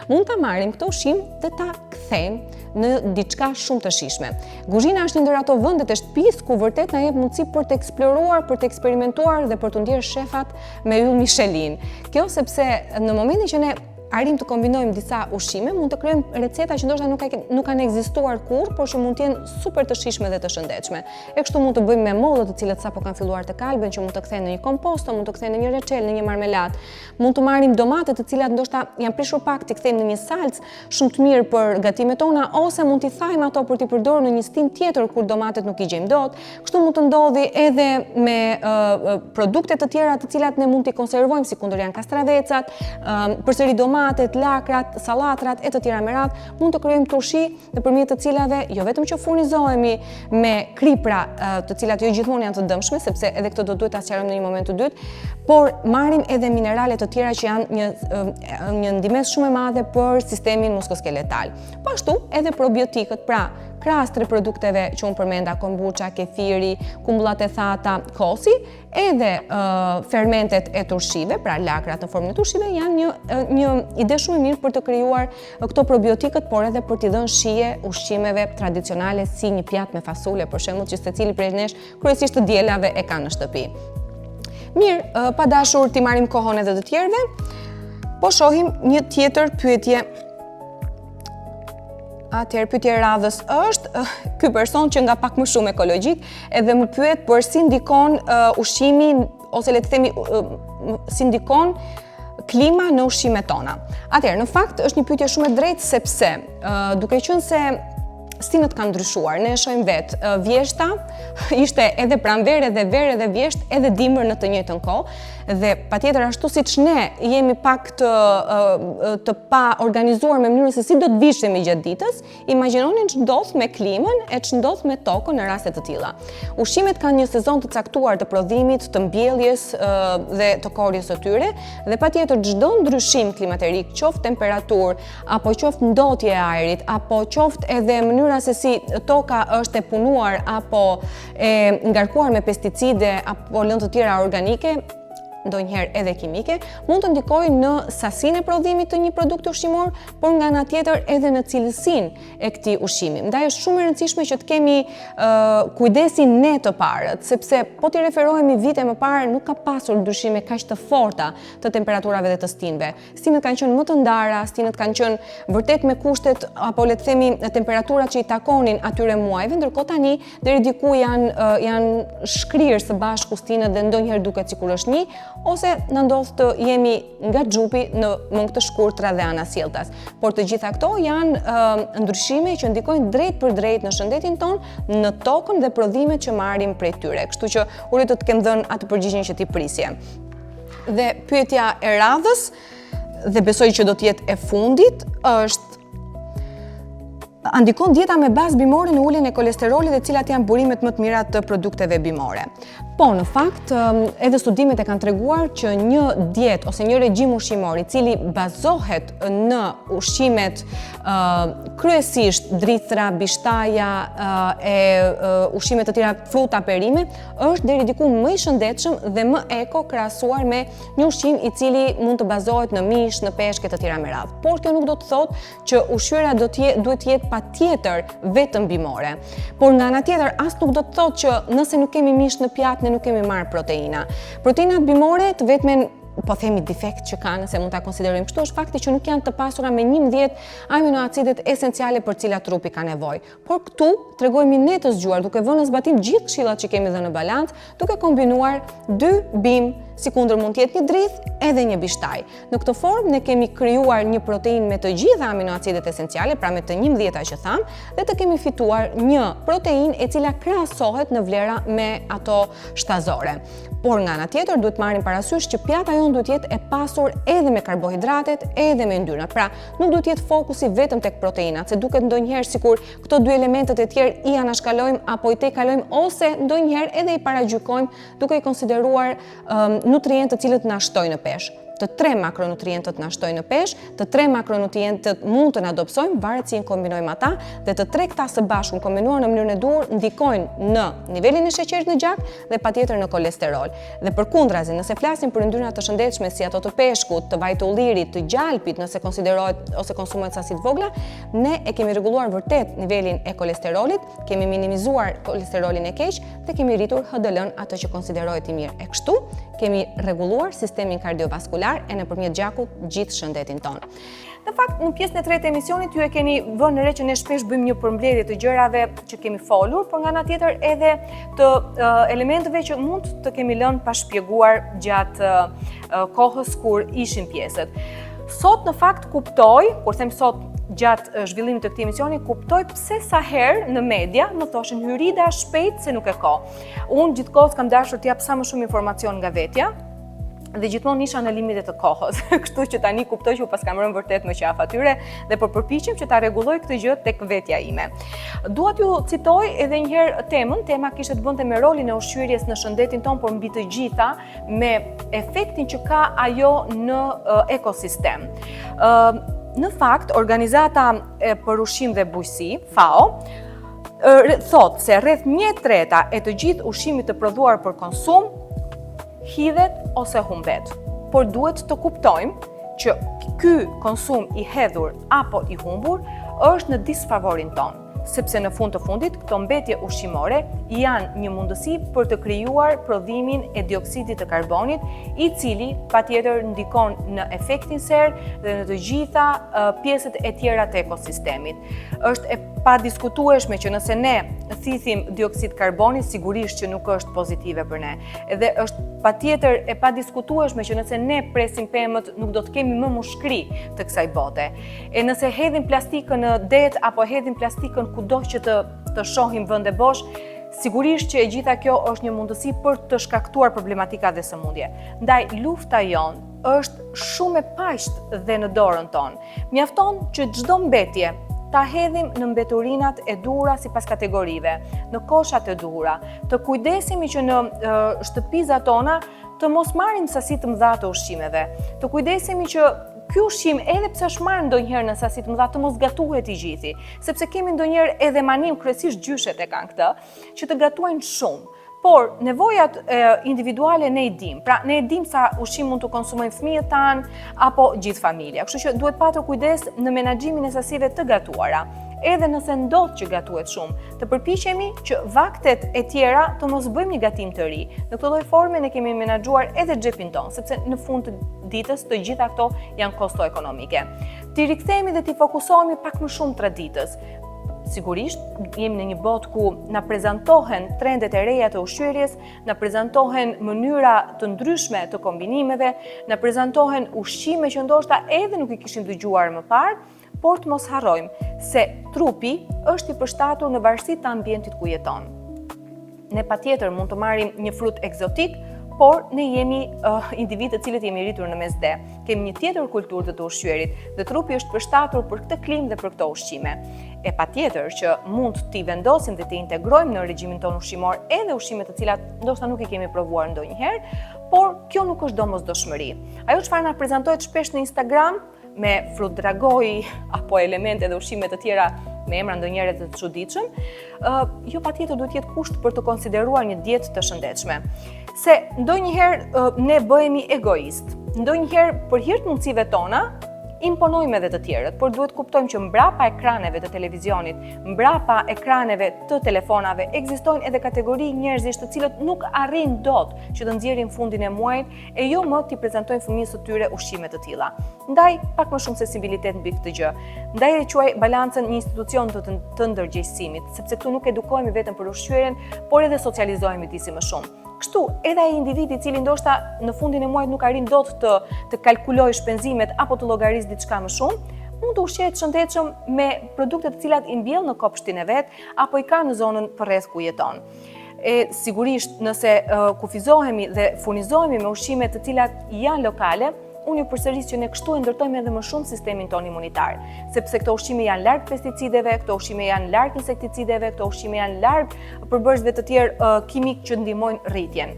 mund ta marrim këtë ushqim dhe ta kthejmë në diçka shumë të shijshme. Kuzhina është një ndër ato vendet e shtëpisë ku vërtet na jep mundësi për të eksploruar, për të eksperimentuar dhe për të ndjerë shefat me yll Michelin. Kjo sepse në momentin që ne arrim të kombinojmë disa ushqime, mund të krijojmë receta që ndoshta nuk kanë ekzistuar kurrë, por që mund të jenë super të shijshme dhe të shëndetshme. E kështu mund të bëjmë me mollët të cilët sapo kanë filluar të kalben, që mund të kthehen në një komposto, mund të kthehen në një reçel, në një marmeladë. Mund të marrim domatet të cilat ndoshta janë prishur pak, t'i kthejmë në një salcë shumë të mirë për gatimet tona, ose mund t'i thajmë ato për t'i përdorur në një stim tjetër kur domatet nuk i gjejmë dot. Kështu mund të ndodhi edhe me produkte të tjera të cilat ne mund t'i konservojmë, sikundër janë kastravecat, përsëri domatet, lakrat, sallatrat e të tjera me radhë. Mund të krijojmë turshi nëpërmjet të cilave jo vetëm që furnizohemi me kripra të cilat jo gjithmonë janë të dëmshme, sepse edhe këtë do duhet ta sqarojmë në një moment të dytë, por marrim edhe minerale të tjera që janë një ndihmës shumë e madhe për sistemin muskuloskeletal. Po ashtu edhe probiotikët, pra krahas tre produkteve që unë përmenda, kombucha, kefiri, kumbullat e thata, kosi, edhe fermentet e turshive, pra lakrat në formën e turshive, janë një ide shumë e mirë për të krijuar këto probiotikët, por edhe për t'i dhënë shije ushqimeve tradicionale si një pjatë me fasule, për shembull, që secili prej nesh kryesisht të dielave e ka në shtëpi. Mirë, pa dashur t'i marrim kohën edhe të tjerëve, po shohim një tjetër pyetje. Atëherë pyetja e radhës është, ky person që nga pak më shumë ekologjik edhe më pyet për si ndikon ushqimi, ose le të themi si ndikon klima në ushqimet tona. Atëherë, në fakt është një pyetje shumë e drejtë, sepse duke qenë se stinët kanë ndryshuar, ne e shohim vetë, vjeshta ishte edhe pranverë, edhe verë, edhe vjesht, edhe dimër në të njëjtën kohë, dhe patjetër ashtu siç ne jemi pak të pa organizuar me mënyrën se si do të vishemi gjatë ditës, imagjinoni ç'ndodh me klimën e ç'ndodh me tokën në raste të tilla. Ushqimet kanë një sezon të caktuar të prodhimit, të mbjelljes dhe të korrjes së tyre, dhe patjetër çdo ndryshim klimaterik, qoftë temperaturë, apo qoftë ndotje e ajrit, apo qoftë edhe mënyra se si toka është e punuar apo e ngarkuar me pesticide apo lëndë të tjera organike, ndonjëherë edhe kimike, mund të ndikojë në sasinë e prodhimit të një produkti ushqimor, por nga ana tjetër edhe në cilësinë e këtij ushqimi. Ndaj është shumë e rëndësishme që të kemi kujdesin ne të parët, sepse po t'i referohemi vite më parë, nuk ka pasur ndryshime kaq të forta të temperaturave dhe të stinëve. Stinët kanë qenë më të ndara, stinët kanë qenë vërtet me kushtet apo le të themi temperaturat që i takonin atyre muajve, ndërkohë tani deri diku janë shkrirë së bashku stinët dhe ndonjëherë duket sikur është një, ose në ndodh të jemi nga xhupi në mungë të shkurtra dhe anasjelltas. Por të gjitha këto janë ndryshime që ndikojnë drejt për drejt në shëndetin ton, në tokën dhe prodhimet që marrim prej tyre. Kështu që uroj të kem dhënë atë përgjigjen që ti prisje. Dhe pyetja e radhës, dhe besoj që do të jetë e fundit, është: a ndikon dieta me bazë bimore në uljen e kolesterolit dhe cilat janë burimet më të mira të produkteve bimore? Po, në fakt, edhe studimet e kanë treguar që një dietë ose një regjim ushqimor i cili bazohet në ushqimet kryesisht drithra, bishtaja e ushqime të tjera, fruta, perime, është deri diku më i shëndetshëm dhe më eko krahasuar me një ushqim i cili mund të bazohet në mish, në peshk e të tjera me radhë. Por kjo nuk do të thotë që ushqyera duhet të jetë patjetër vetëm bimore. Por nga ana tjetër as nuk do të thotë që nëse nuk kemi mish në pjatë, ne nuk kemi marrë proteina. Proteinat bimore të vetmen, po themi defekt që kanë, se mund ta konsiderojmë kështu, është fakti që nuk janë të pasura me 11 aminoacidet esenciale për cilat trupi ka nevojë. Por këtu tregojmë ne të zgjuar, duke vënë në zbatim gjithë këshillat që kemi dhënë në balancë, duke kombinuar 2 bim, sikundër mund të jetë një drithë edhe një bishtaj. Në këtë formë ne kemi krijuar një proteinë me të gjitha aminoacidet esenciale, pra me të 11-ta që tham, dhe të kemi fituar një proteinë e cila krahasohet në vlera me ato shtazore. Por nga ana tjetër duhet marrim parasysh që pjata jonë duhet jetë e pasur edhe me karbohidratet, edhe me yndyrnat. Pra, nuk duhet jetë fokusi vetëm tek proteinat, se duket ndonjëherë sikur këto dy elementet e tjerë i anashkalojmë apo i tejkalojmë, ose ndonjëherë edhe i paragjykojmë duke i konsideruar nutrientë të cilët na shtojnë në peshë. Të 3 makronutrientët na shtojnë në peshë, të 3 makronutrientët mund të na dobësojnë, varet si i kombinojmë ata, dhe të 3 këta së bashku kombinuar në mënyrën e duhur ndikojnë në nivelin e sheqerit në gjak dhe patjetër në kolesterol. Dhe përkundrazi, nëse flasim për yndyrna të shëndetshme si ato të peshkut, të vajtë ullirit, të gjalpit, nëse konsiderohet ose konsumohet sasi të vogla, ne e kemi rregulluar vërtet nivelin e kolesterolit, kemi minimizuar kolesterolin e keq dhe kemi rritur HDL-n, atë që konsiderohet i mirë. E kështu kemi rregulluar sistemin kardiovaskular cellular e nëpërmjet gjakut gjithë shëndetin tonë. Në fakt, në pjesën e tretë e emisionit, ju e keni vënë re që ne shpesh bëjmë një përmbledhje të gjërave që kemi folur, por nga ana tjetër edhe të elementeve që mund të kemi lënë pa shpjeguar gjatë kohës kur ishin pjesët. Sot në fakt kuptoj, kur them sot gjatë zhvillimit të këtij emisioni, kuptoj pse sa herë në media më thoshin hyrida shpejt se nuk e ka. Unë gjithkohës kam dashur të jap sa më shumë informacion nga vetja, dhe gjithmonë isha në limite të kohës, kështu që tani kuptoj që u pas kam rënë vërtet më qaf atyre dhe po përpiqem që ta rregulloj këtë gjë tek vetja ime. Dua t'ju citoj edhe një herë temën, tema kishte të bënte me rolin e ushqyerjes në shëndetin ton, por mbi të gjitha me efektin që ka ajo në ekosistem. Në fakt, Organizata për Ushqim dhe Bujqësi, FAO, thot se rreth 1/3 e të gjithë ushqimit të prodhuar për konsum hidhet ose humbet. Por duhet të kuptojmë që ky konsum i hedhur apo i humbur është në disfavorin ton, sepse në fund të fundit këto mbetje ushqimore janë një mundësi për të krijuar prodhimin e dioksidit të karbonit, i cili patjetër ndikon në efektin serë dhe në të gjitha pjesët e tjera të ekosistemit. Është e padiskutueshme që nëse ne thithim dioksid karboni, sigurisht që nuk është pozitive për ne. Edhe është patjetër e padiskutueshme që nëse ne presim pemët, nuk do të kemi më mushkri të kësaj bote. E nëse hedhim plastikën në det apo hedhim plastikën kudo që të shohim vende bosh, sigurisht që e gjitha kjo është një mundësi për të shkaktuar problematika dhe sëmundje. Ndaj lufta jonë është shumë e paqët dhe në dorën tonë. Mjafton që çdo mbetje ta hedhim në mbeturinat e duhura sipas kategorive, në koshat e duhura, të kujdesemi që në shtëpizat tona të mos marrim sasi të mëdha të ushqimeve, të kujdesemi që ky ushqim edhe pse është marrë ndonjëherë në sasi të mëdha të mos gatuhet i gjithi, sepse kemi ndonjëherë edhe manim, kryesisht gjyshet e kanë këtë, që të gatuajnë shumë. Por nevojat individuale ne i dim. Pra ne e dim sa ushqim mund të konsumojnë fëmijët tanë apo gjithë familja. Kështu që duhet patur kujdes në menaxhimin e sasive të gatuara. Edhe nëse ndodh që gatuhet shumë, të përpiqemi që vaktet e tjera të mos bëjmë një gatim të ri. Në këtë lloj forme ne kemi menaxhuar edhe xhepin ton, sepse në fund të ditës të gjitha këto janë kosto ekonomike. Ti rikthehemi dhe ti fokusohemi pak më shumë traditës. Sigurisht, jemi në një botë ku na prezantohen trendet e reja të ushqyerjes, na prezantohen mënyra të ndryshme të kombinimeve, na prezantohen ushqime që ndoshta edhe nuk i kishim dëgjuar më parë, por të mos harrojmë se trupi është i përshtatur në varësi të ambientit ku jeton. Ne patjetër mund të marrim një frut egzotik, por ne jemi individ të cilët jemi rritur në mesdhe. Kemi një tjetër kulturë të ushqyerit dhe trupi është përshtatur për këtë klimë dhe për këto ushqime. E patjetër që mund t'i vendosim dhe t'i integrojmë në regjimin tonë ushqimor edhe ushqime të cilat ndoshta nuk i kemi provuar ndonjëherë, por kjo nuk është domosdoshmëri. Ajo çfarë na prezantohet shpesh në Instagram me frut dragoi apo elemente dhe ushqime të tjera me emra ndonjëherë të çuditshëm, jo patjetër duhet jetë kusht për të konsideruar një dietë të shëndetshme. Se ndonjëherë ne bëhemi egoist. Ndonjëherë për hir të mundësive tona imponojmë edhe të tjerët, por duhet kuptojmë që mbrapa ekraneve të televizionit, mbrapa ekraneve të telefonave, ekzistojnë edhe kategori njerëzish të cilët nuk arrin dot që të nxjerrin fundin e muajit e jo më t'i prezantojnë fëmijës së tyre ushqime të tilla. Ndaj pak më shumë sensibilitet mbi këtë gjë. Ndaj e quaj balancën një institucion të ndërgjegjësimit, sepse këtu nuk edukohemi vetëm për ushqyerjen, por edhe socializohemi disi më shumë. Kështu, edhe ai individi i cili ndoshta në fundin e muajit nuk arrin dot të kalkulojë shpenzimet apo të llogarisë diçka më shumë, mund të ushqehet shëndetshëm me produkte të cilat i mbjell në kopshtin e vet apo i ka në zonën përreth ku jeton. Sigurisht nëse kufizohemi dhe furnizohemi me ushqime të cilat janë lokale, unë ju përsëris që ne kështu e ndërtojmë edhe më shumë sistemin ton imunitar, sepse këto ushqime janë larg pesticideve, këto ushqime janë larg insekticideve, këto ushqime janë larg përbërësve të tjerë kimik që ndihmojnë rritjen.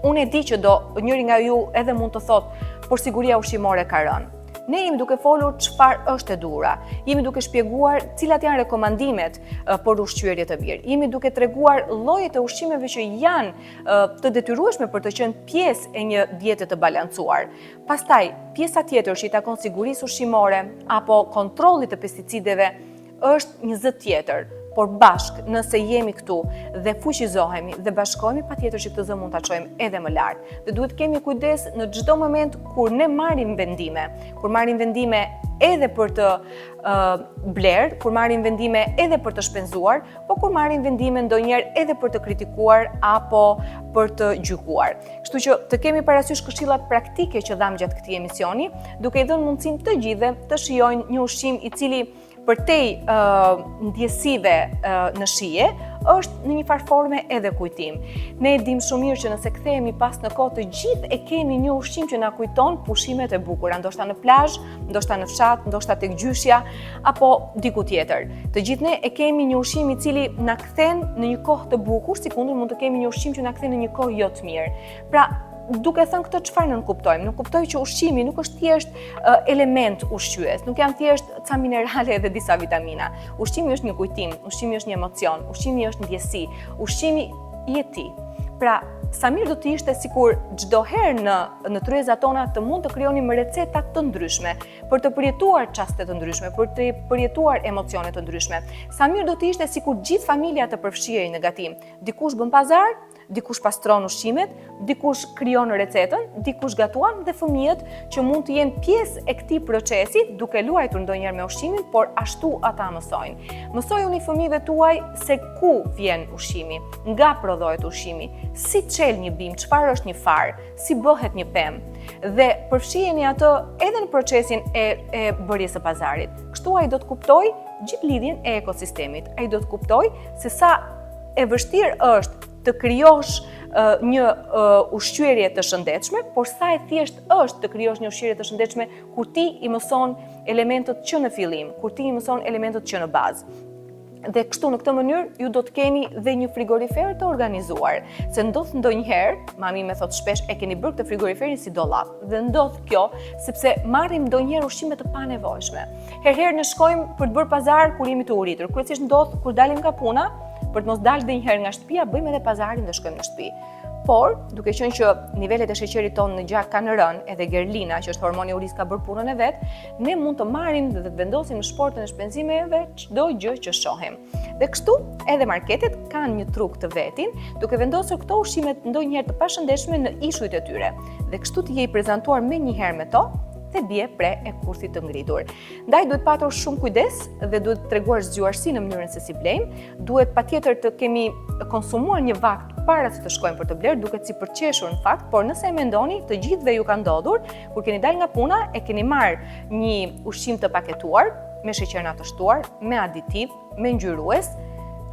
Unë e di që njëri nga ju edhe mund të thotë, por siguria ushqimore ka rënë. Ne jemi duke folur çfarë është e duhura, jemi duke shpjeguar cilat janë rekomandimet për ushqyerje të mirë, jemi duke treguar llojet e ushqimeve që janë të detyrueshme për të qenë pjesë e një diete të balancuar. Pastaj, pjesa tjetër që i takon sigurisë ushqimore apo kontrollit të pesticideve është një zë tjetër. por bashk nëse jemi këtu dhe fuqizohemi dhe bashkohemi, patjetër që këtë zë mund ta çojmë edhe më lart. Dhe duhet kemi kujdes në çdo moment kur ne marrim vendime, edhe për të bler, kur marrim vendime edhe për të shpenzuar, po kur marrim vendime ndonjëherë edhe për të kritikuar apo për të gjykuar. Kështu që të kemi parasysh këshillat praktike që dham gjatë këtij emisioni, duke i dhënë mundësinë të gjithëve të shijojnë një ushqim i cili përtej ndjesive në shije, është në një farë forme edhe kujtim. Ne e dim shumë mirë që nëse kthehemi pas në kohë, të gjithë e kemi një ushqim që na kujton pushimet e bukura, ndoshta në plazh, ndoshta në fshat, ndoshta tek gjyshja apo diku tjetër. Të gjithë ne e kemi një ushqim i cili na kthen në një kohë të bukur, sikundër mund të kemi një ushqim që na kthen në një kohë jo të mirë. Pra, duke thënë këtë, çfarë ne kuptojmë? Ne kuptojmë që ushqimi nuk është thjesht element ushqyes, nuk janë thjesht ca minerale dhe disa vitamina. Ushqimi është një kujtim, ushqimi është një emocion, ushqimi është ndjesi, ushqimi jeti. Pra, sa mirë do të ishte sikur çdo herë në tryezat tona të mund të krijonim receta të ndryshme për të përjetuar çaste të ndryshme, për të përjetuar emocione të ndryshme. Sa mirë do të ishte sikur gjithë familja të përfshihej në gatim. Dikush bën pazar, dikush pastron ushqimet, dikush krijon recetën, dikush gatuan dhe fëmijët që mund të jenë pjesë e këtij procesi duke luajtur ndonjëherë me ushqimin, por ashtu ata mësojnë. Mësojuni fëmijëve tuaj se ku vjen ushqimi, nga prodhohet ushqimi, si çel një bim, çfarë është një far, si bëhet një pemë. Dhe përfshiheni atë edhe në procesin e bërjes së pazarit. Kështu ai do të kuptojë gjithë lidhjen e ekosistemit. Ai do të kuptojë se sa e vështirë është të krijosh një ushqyerje të shëndetshme, por sa e thjesht është të krijosh një ushqyerje të shëndetshme kur ti i mëson elementët që në fillim, kur ti i mëson elementët që në bazë. Dhe kështu në këtë mënyrë ju do të keni dhe një frigorifer të organizuar. Se ndodh ndonjëherë, mami më thot shpesh, e keni bërë këtë frigoriferin si dollap. Dhe ndodh kjo sepse marrim ndonjëherë ushqime të panevojshme. Herëherë ne shkojmë për të bërë pazar kur jemi të uritur. Kryesisht ndodh kur dalim nga puna, për të mos dalë ndonjëherë nga shtëpia, bëjmë edhe pazarin dhe shkojmë në shtëpi. Por, duke qenë që nivelet e sheqerit tonë në gjak kanë rënë, edhe gerlina, që është hormoni i urisë, ka bërë punën e vet, ne mund të marrim dhe të vendosim në shportën e shpenzimeve çdo gjë që shohim. Dhe kështu, edhe marketet kanë një truk të vetin, duke vendosur këto ushqimet ndonjëherë të pashëndetshme në ishujt e tyre. Dhe kështu të je i prezantuar menjëherë me to, dhe bie pre e kurthit të ngritur. Ndaj duhet patur shumë kujdes dhe duhet treguar zgjuarsi në mënyrën se si blejmë, duhet patjetër të kemi konsumuar një vakt para se të shkojmë për të bler, duket si përqeshur në fakt, por nëse e mendoni, të gjithëve ju ka ndodhur, kur keni dalë nga puna, e keni marrë një ushqim të paketuar, me sheqer natështuar, me aditiv, me ngjyrues,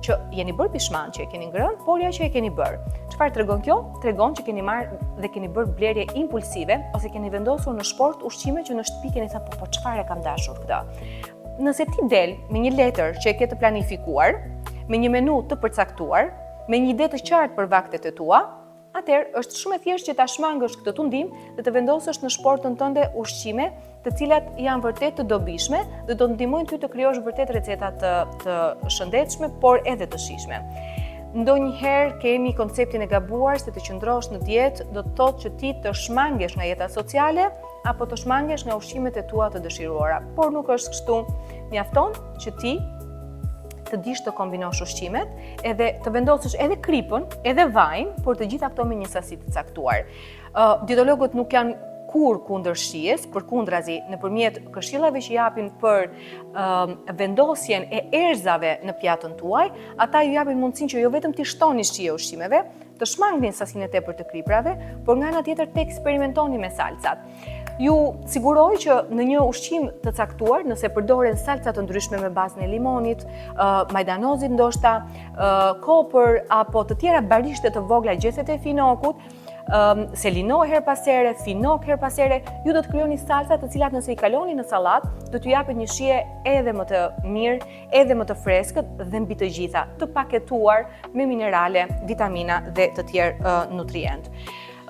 që jeni bërë pishman që e keni ngrënë, por ja që e keni bërë. Çfarë tregon kjo? Tregon që keni marrë dhe keni bërë blerje impulsive ose keni vendosur në shport ushqime që në shtëpi keni thënë po çfarë kam dashur këtë. Nëse ti del me një letër që e ke të planifikuar, me një menu të përcaktuar, me një ide të qartë për vaktet e tua, atëherë është shumë e thjeshtë që ta shmangësh këtë tundim dhe të vendosësh në shportën tënde ushqime të cilat janë vërtet të dobishme dhe do të ndihmojnë ty të krijosh vërtet receta të shëndetshme, por edhe të shijshme. Ndonjëherë kemi konceptin e gabuar se të qëndrosh në dietë do të thotë që ti të shmangesh nga jeta sociale apo të shmangesh nga ushqimet e tua të dëshiruara, por nuk është kështu. Mjafton që ti të dish të kombinosh ushqimet edhe të vendosësh edhe kripën, edhe vajin, por të gjitha këto me një sasi të caktuar. Dietologët nuk janë kur kundër shijes, përkundrazi, nëpërmjet këshillave që japin për vendosjen e erëzave në pjatën tuaj, ata ju japin mundësinë që jo vetëm të shtoni shije ushqimeve, të shmangni sasinë e tepërt të kriprave, por nga ana tjetër të eksperimentoni me salcat. Ju siguroj që në një ushqim të caktuar, nëse përdoren salca të ndryshme me bazën e limonit, majdanozit ndoshta, kopër apo të tjera barishte të vogla gjethet e finokut, selino her pas here, finok her pas here, ju do të krijoni salca të cilat nëse i kaloni në sallat, do t'ju japet një shije edhe më të mirë, edhe më të freskët dhe mbi të gjitha, të paketuar me minerale, vitamina dhe të tjerë nutrient.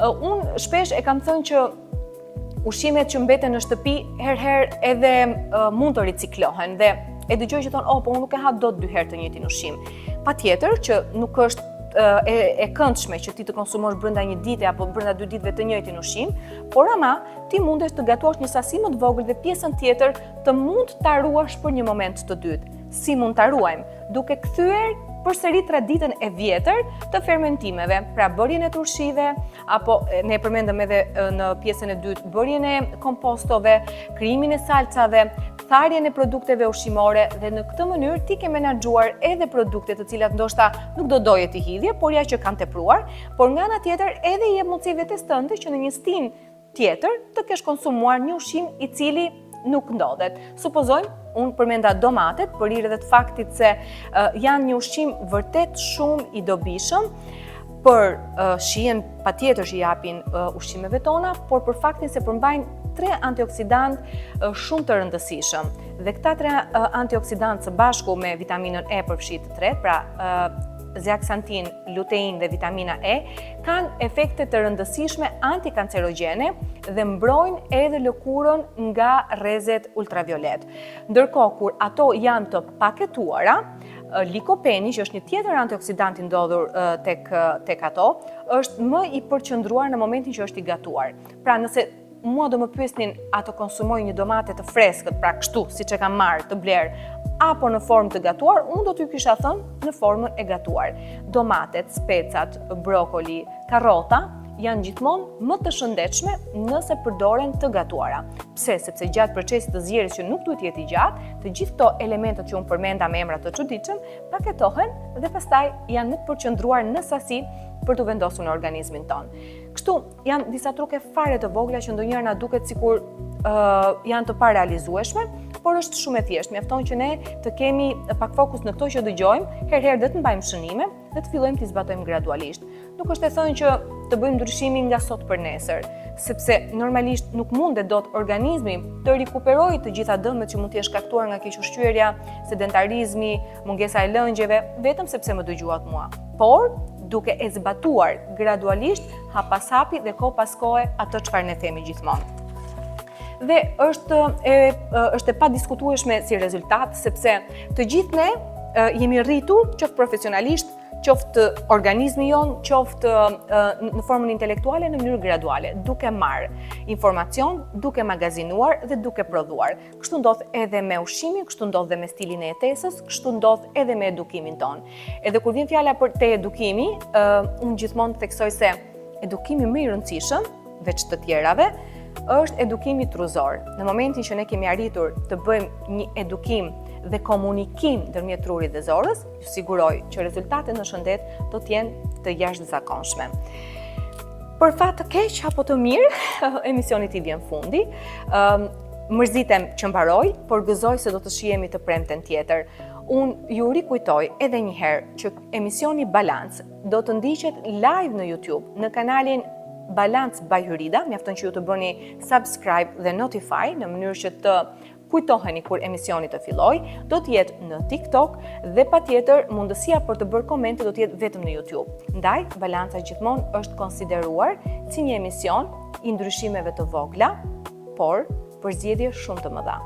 Unë shpesh e kam thënë që ushqimet që mbeten në shtëpi herëherë edhe mund të riciklohen dhe e dëgjoj që thonë, po unë nuk e ha dot 2 herë të njëjtin ushqim. Patjetër që nuk është e këndshme që ti të konsumosh brenda një dite apo brenda 2 ditëve të njëjtin ushqim, por ama ti mundesh të gatuash një sasi më të vogël dhe pjesën tjetër të mund ta ruash për një moment të dytë. si mund ta ruajmë, duke kthyer përsëri traditën e vjetër të fermentimeve, pra bërjen e turshive, apo ne përmendëm edhe në pjesën e dytë bërjen e kompostove, krijimin e salcave, tharjen e produkteve ushqimore dhe në këtë mënyrë ti ke menaxhuar edhe produkte të cilat ndoshta nuk do doje ti hidhje, por ja që kanë tepruar, por nga ana tjetër edhe i jep mundësi vetes tënde që në një stin tjetër të kesh konsumuar një ushqim i cili nuk ndodhet. Supozojmë, unë përmenda domatet, për hir edhe të faktit se janë një ushqim vërtet shumë i dobishëm, për shihen patjetër që japin ushqimeve tona, por për faktin se përmbajnë 3 antioksidant shumë të rëndësishëm. Dhe këta 3 antioksidant së bashku me vitaminën E përfshirë të tretë, pra zeaksantin, lutein dhe vitamina E, kanë efekte të rëndësishme antikancerogjene dhe mbrojnë edhe lëkurën nga rrezet ultraviolet. Ndërkohë, kur ato janë të paketuara, likopeni, që është një tjetër antioksidant i ndodhur tek ato, është më i përqendruar në momentin që është i gatuar. Pra, nëse mua do më pyesnin a të konsumoj një domate të freskët, pra kështu, siç e kam marrë të blerë, apo në formë të gatuar, unë do t'ju kisha thënë në formën e gatuar. Domatet, specat, brokoli, karrota janë gjithmonë më të shëndetshme nëse përdoren të gatuara. Pse? Sepse gjatë procesit të zgjerrjes që nuk duhet të jetë i gjatë, të gjithë këto elementet që unë përmenda me emra të çuditshëm paketohen dhe pastaj janë më të përqendruar në sasi për të vendosur në organizmin tonë. Kështu janë disa truke fare të vogla që ndonjëherë na duket sikur janë të parealizueshme, por është shumë e thjeshtë. Mjafton që ne të kemi pak fokus në këto që dëgjojmë, herëherë dhe të mbajmë shënime dhe të fillojmë t'i zbatojmë gradualisht. Nuk është e thënë që të bëjmë ndryshimin nga sot për nesër, sepse normalisht nuk mundet dot organizmi të rikuperojë të gjitha dëmet që mund të jenë shkaktuar nga kequshqyerja, sedentarizmi, mungesa e lëngjeve, vetëm sepse më dëgjuat mua. Por duke e zbatuar gradualisht, hap pas hapi dhe kohë pas kohe ato çfarë ne themi gjithmonë. Dhe është e padiskutueshme si rezultat, sepse të gjithë ne jemi rritur, qoftë profesionalisht, qoftë organizmi jon, qoftë në formën intelektuale në mënyrë graduale, duke marrë informacion, duke magazinuar dhe duke prodhuar. Kështu ndodh edhe me ushqimin, kështu ndodh edhe me stilin e jetesës, kështu ndodh edhe me edukimin ton. Edhe kur vjen fjala për te edukimi, unë gjithmonë theksoj se edukimi më i rëndësishëm, veç të tjerave, është edukimi truzor. Në momentin që ne kemi arritur të bëjmë një edukim dhe komunikim ndërmjet trurit dhe zorës, ju siguroj që rezultatet në shëndet do të jenë të jashtëzakonshme. Për fat të keq apo të mirë, emisioni i vjen fundi. Mërzitem që mbaroj, por gëzoj se do të shihemi të premten tjetër. Unë ju rikujtoj edhe një herë që emisioni Balance do të ndiqet live në YouTube, në kanalin Balance by Hyrida, mjafton që ju të bëni subscribe dhe notify në mënyrë që të kujtoheni kur emisioni të filloj, do të jetë në TikTok dhe patjetër mundësia për të bërë komente do të jetë vetëm në YouTube. Ndaj, Balanca gjithmonë është konsideruar si një emision i ndryshimeve të vogla, por për zgjedhje shumë të mëdha.